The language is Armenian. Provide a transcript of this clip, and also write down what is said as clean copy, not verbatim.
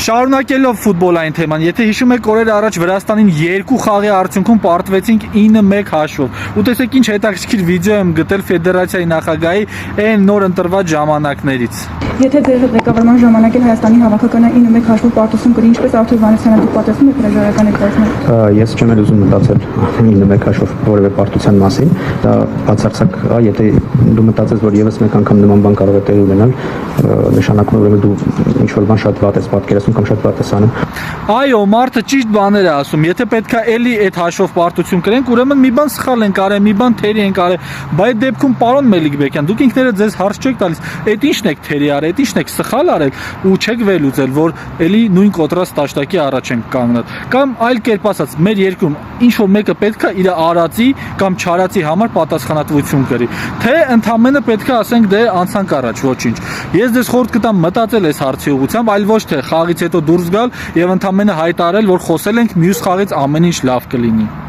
Շարունակելով ֆուտբոլային թեման, եթե հիշում եք օրեր առաջ Վրաստանին 2 խաղի արդյունքում պարտվեցինք 9-1 հաշվով։ Ու տեսեք ինչ հետաքրքիր վիդեո եմ գտել ֆեդերացիայի նախագահի այն նոր ընտրված ժամանակներից։ Եթե ձեր ղեկավարման ժամանակ Հայաստանի հավաքականը 9-1 հաշվով պարտություն կրի, ինչպես Արթուր Վանեսյանը դուք պատասխանում եք հրաժարական ներկայացնել։ Ես չեմ էլ ուզում մտածել 9-1 հաշվով որևէ պարտության մասին։ Դա բացարձակ, եթե դու մտածես, որ եւս մեկ անգամ նման բան կարող է տեղի ունենալ, նշանակում է ուրեմն դու ինչ որ բան շատ վատ ես պատկերացնում կամ շատ վատ ես անում։ Այո, մարդը ճիշտ բաներ է ասում։ Եթե պետքա էլի այդ հաշվով պարտություն կրենք, ուրեմն մի բան սխալ ենք արել, մի բան թերի ենք արել։ Բայց այդ դեպքում պարոն Մելիքբեկյան, դուք ինքներդ ձեզ հարց չեք տալիս, այդ ի՞նչն եք թերի արել, այդ ի՞նչն եք սխալ արել ու չեք վերլուծել, որ էլի նույն կոտրած տաշտակի առաջ ենք կանգնել։ Կամ այլ կերպ ասած, մեր երկրում ինչ որ մեկը պետքա իր արածի կամ չարածի համար պատասխանատվություն կրի։ Թե ընդամենը պետքա ասենք դե անցանք առաջ, ոչինչ։ Ես ձեզ խորհուրդ կտամ մտածել այս հարցի ուղղությամբ, այլ ոչ թե խաղից հետո դուրս գալ եւ ընդամենը հայտարարել, որ խոսել ենք մյուս խաղից ամեն ինչ լավ կլինի։